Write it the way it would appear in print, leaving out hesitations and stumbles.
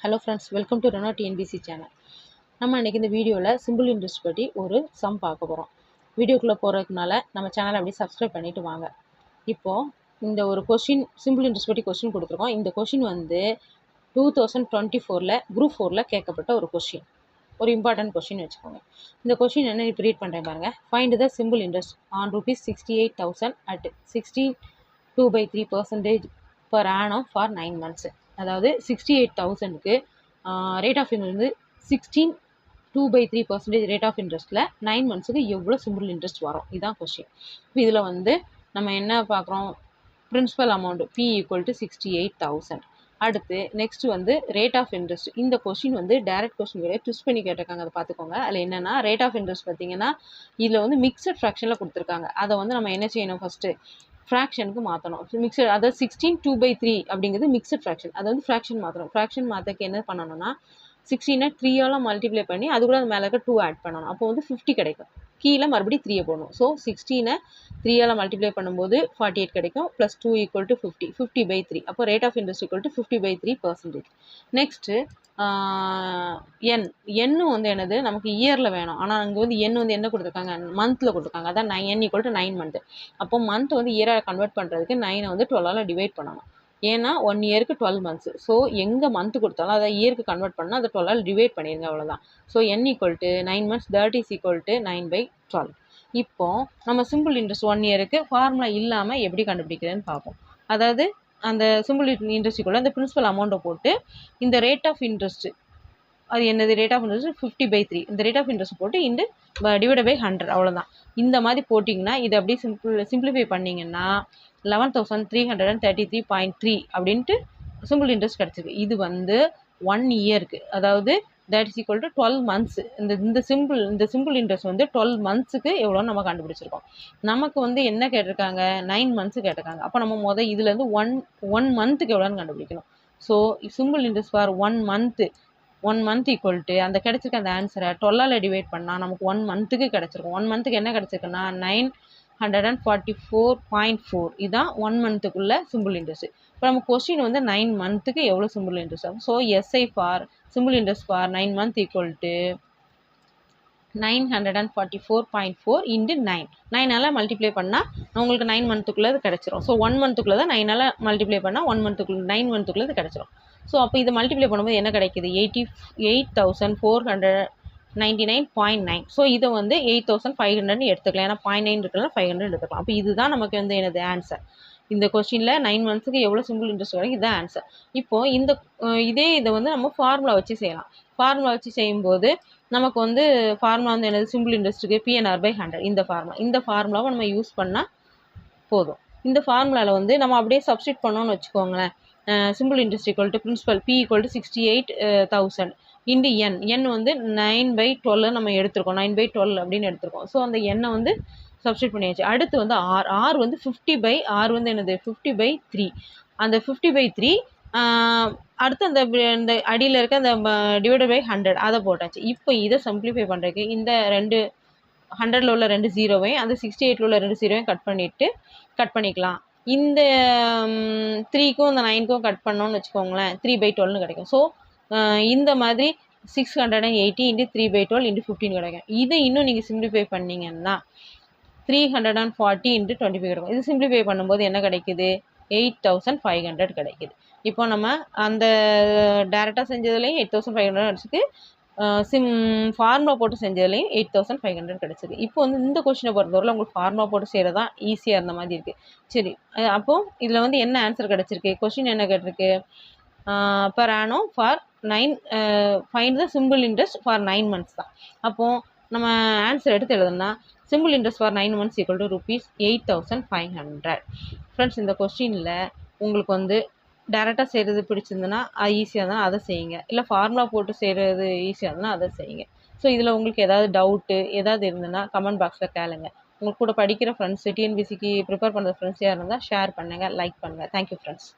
Hello friends, welcome to Rana TNBC channel. நம்ம இன்னைக்கு இந்த வீடியோவில் சிம்பிள் இன்ட்ரெஸ்ட் பற்றி ஒரு சம் பார்க்க போகிறோம். வீடியோக்குள்ளே போகிறதுக்குனால நம்ம சேனலை அப்படியே சப்ஸ்கிரைப் பண்ணிவிட்டு வாங்க. இப்போது இந்த ஒரு கொஷின் சிம்பிள் இன்ட்ரெஸ்ட் பற்றி கொஷின் கொடுத்துருக்கோம். இந்த கொஷின் வந்து 2024 குரூப் 4 கேட்கப்பட்ட ஒரு கொஷின், ஒரு இம்பார்ட்டன்ட் கொஷின் வச்சுக்கோங்க. இந்த கொஷின் என்ன இப்போ ரீட் பண்ணுறேன் பாருங்கள். Find the simple interest on ₹68,000 at 62/3% per annum for 9 months. அதாவது 68,000க்கு ரேட் ஆஃப் இன்ட்ரெஸ்ட் வந்து 16.2/3% ரேட் ஆஃப் இன்ட்ரெஸ்ட்டில் 9 மந்த்ஸுக்கு எவ்வளோ சிம்பிள் இன்ட்ரெஸ்ட் வரும், இதுதான் கொஸ்டின். இப்போ இதில் வந்து நம்ம என்ன பார்க்குறோம், பிரின்சிபல் அமௌண்ட் P = 68,000. அடுத்து நெக்ஸ்ட் வந்து ரேட் ஆஃப் இன்ட்ரெஸ்ட். இந்த கொஸ்டின் வந்து டைரக்ட் கொஸ்டின் கிடையாது, ட்விஸ்ட் பண்ணி கேட்டிருக்காங்க. அதை பார்த்துக்கோங்க. அதில் என்னென்னா ரேட் ஆஃப் இன்ட்ரெஸ்ட் பார்த்தீங்கன்னா இதில் வந்து மிக்சட் ஃப்ராக்ஷனில் கொடுத்துருக்காங்க. அதை வந்து நம்ம என்ன செய்யணும், ஃபஸ்ட்டு ஃப்ராக்ஷனுக்கு மாற்றணும். மிக்சட், அதாவது 16/2/3 அப்படிங்கிறது மிக்சட் ஃப்ராக்ஷன். அதை வந்து ஃப்ராக்ஷன் மாற்றணும். ஃப்ராக்ஷன் மாற்றக்கு என்ன பண்ணணும்னா 16 3ஆல் மல்டிப்ளை பண்ணி அது கூட மேலே இருக்க 2 ஆட் பண்ணணும். அப்போ வந்து 50 கிடைக்கும். கீழே மறுபடியும் 3 போடணும். ஸோ 16 3ஆல் மல்டிப்ளை பண்ணும்போது 48 கிடைக்கும். ப்ளஸ் 2 = 50, 50/3. அப்போ ரேட் ஆஃப் இன்ட்ரெஸ்ட் = 50/3%. நெக்ஸ்ட்டு என் வந்து என்னது, நமக்கு இயரில் வேணும். ஆனால் அங்கே வந்து என் வந்து என்ன கொடுத்துருக்காங்க, மந்தில் கொடுத்துருக்காங்க. அதான் n = 9 மந்த். அப்போ மந்த் வந்து இயராக கன்வெர்ட் பண்ணுறதுக்கு 9 வந்து 12ஆல் டிவைட் பண்ணணும். ஏன்னா 1 இயருக்கு 12 மந்த்ஸ். ஸோ எங்கே மந்த்து கொடுத்தாலும் அதை இயருக்கு கன்வெர்ட் பண்ணால் அதை 12ஆல் டிவைட் பண்ணிடுங்க, அவ்வளோதான். So n = 9 months, that is equal to 9/12. இப்போ நம்ம சிம்பிள் இன்ட்ரெஸ்ட் 1 இயருக்கு ஃபார்முலா இல்லாமல் எப்படி கண்டுபிடிக்கிறதுன்னு பார்ப்போம். அதாவது அந்த சிம்பிள் இன்ட்ரெஸ்ட்டுக்குள்ள அந்த பிரின்சிபல் அமௌண்ட்டை போட்டு இந்த ரேட் ஆஃப் இன்ட்ரெஸ்ட், அது என்னது, ரேட் ஆஃப் இன்ட்ரெஸ்ட் 50/3. இந்த ரேட் ஆஃப் இன்ட்ரெஸ்ட் போட்டு டிவைட் பை 100, அவ்வளோதான். இந்த மாதிரி போட்டிங்கன்னா இதை அப்படியே சிம்பிளிஃபை பண்ணிங்கன்னா 11,333.3 அப்படின்ட்டு சிம்பிள் இன்ட்ரெஸ்ட் கிடச்சிருக்கு. இது வந்து 1 இயருக்கு, அதாவது that is equal to 12 months. இந்த சிம்பிள் இன்ட்ரெஸ்ட் வந்து 12 மந்த்ஸுக்கு எவ்வளோன்னு நம்ம கண்டுபிடிச்சிருக்கோம். நமக்கு வந்து என்ன கேட்டிருக்காங்க, 9 மந்த்ஸு கேட்டிருக்காங்க. அப்போ நம்ம இதுலேருந்து ஒன் மந்த்துக்கு எவ்வளோன்னு கண்டுபிடிக்கணும். So simple interest for 1 month equal அந்த கிடச்சிருக்க அந்த ஆன்சரை 12ஆல் டிவைட் பண்ணால் நமக்கு 1 மந்த்துக்கு கிடச்சிருக்கும். 1 மந்த்துக்கு என்ன கிடச்சிருக்குன்னா 944.4. இதுதான் 1 மந்த்துக்குள்ள சிம்பிள் இன்ட்ரெஸ்ட். இப்போ நம்ம கொஸ்டின் வந்து 9 மந்த்துக்கு எவ்வளோ சிம்பிள் இன்ட்ரெஸ்ட் ஆகும். So SI for simple interest for 9 months = 944.4 × 9. 9ஆல் மல்டிப்ளை பண்ணால் உங்களுக்கு 9 மந்த்துக்குள்ளே அது கிடச்சிரும். ஸோ 1 மந்த்துக்குள்ளே தான் 9ஆல் மல்டிப்ளை பண்ணால் 9 மந்த்துக்குள்ளே இது கிடச்சிரும். ஸோ அப்போ இதை மல்டிப்ளை பண்ணும்போது என்ன கிடைக்கிது, 88,499.9. ஸோ இதை வந்து 8,500 எடுத்துக்கலாம். ஏன்னா 0.9 இருக்கலாம், 500 எடுத்துக்கலாம். அப்போ இதுதான் நமக்கு வந்து என்னது ஆன்சர். இந்த கொஸ்டினில் 9 மந்த்ஸுக்கு எவ்வளோ சிம்பிள் இன்ட்ரெஸ்ட் வரைக்கும் இதுதான் ஆன்சர். இப்போது இதை வந்து நம்ம ஃபார்முலா வச்சு செய்யலாம். ஃபார்முலா வச்சு செய்யும்போது நமக்கு வந்து ஃபார்முலா வந்து என்னது, சிம்பிள் இன்ட்ரெஸ்ட்டுக்கு PNR/100. இந்த ஃபார்முலாவை நம்ம யூஸ் பண்ணால் போதும். இந்த ஃபார்முலாவில் வந்து நம்ம அப்படியே சப்ஸ்டிட் பண்ணோன்னு வச்சுக்கோங்களேன். Simple interest = principal P = 68,000 × n வந்து 9/12 நம்ம எடுத்திருக்கோம். 9/12 அப்படின்னு எடுத்திருக்கோம். ஸோ அந்த எண்ணை வந்து சப்ஸ்டிட் பண்ணியாச்சு. அடுத்து வந்து R வந்து 50/R வந்து என்னது, 50/3. அந்த 50/3 அடுத்து அந்த அடியில் இருக்க அந்த டிவைடட் பை 100 அதை போட்டாச்சு. இப்போ இதை சிம்பிளிஃபை பண்ணுறதுக்கு இந்த 100ல் உள்ள 2 ஜீரோவையும் அந்த 68ல் உள்ள 2 ஜீரோவையும் கட் பண்ணிக்கலாம். இந்த 3க்கும் இந்த 9க்கும் கட் பண்ணோன்னு வச்சுக்கோங்களேன், 3/12 கிடைக்கும். ஸோ இந்த மாதிரி 680 × 3/12 × 15 கிடைக்கும். இதை இன்னும் நீங்கள் சிம்பிளிஃபை பண்ணிங்கன்னா 340 × 25 கிடைக்கும். இது சிம்பிளிஃபை பண்ணும்போது என்ன கிடைக்குது, 8,500 கிடைக்குது. இப்போ நம்ம அந்த டேரெக்டாக செஞ்சதுலேயும் 8,500 கிடச்சிருக்கு, ஃபார்முலா போட்டு செஞ்சதுலேயும் 8,500 கிடச்சிருக்கு. இப்போ வந்து இந்த கொஸ்டினை பொறுத்தவரை உங்களுக்கு ஃபார்முலா போட்டு செய்கிறது தான் ஈஸியாக இருந்த மாதிரி இருக்குது. சரி, அப்போது இதில் வந்து என்ன ஆன்சர் கிடச்சிருக்கு, கொஸ்டின் என்ன கேட்டிருக்கு, per annum for 9 find the simple interest for 9 months தான். அப்போது நம்ம ஆன்சர் எடுத்து எழுதுனா simple interest for 9 months = ₹8,500. Friends, இந்த கொஸ்டினில் உங்களுக்கு வந்து டேரெக்டாக செய்கிறது பிடிச்சிருந்துன்னா அது ஈஸியாக இருந்தால் அதை செய்யுங்க, இல்லை ஃபார்முலா போட்டு செய்கிறது ஈஸியாக இருந்தால் அதை செய்யுங்க. ஸோ இதில் உங்களுக்கு ஏதாவது டவுட்டு ஏதாவது இருந்ததுன்னா கமெண்ட் பாக்ஸில் கேளுங்க. உங்களுக்கு கூட படிக்கிற ஃப்ரெண்ட்ஸ், TNBCக்கு ப்ரிப்பேர் பண்ணுற ஃப்ரெண்ட்ஸ் யார் இருந்தால் ஷேர் பண்ணுங்கள், லைக் பண்ணுங்கள். Thank you friends.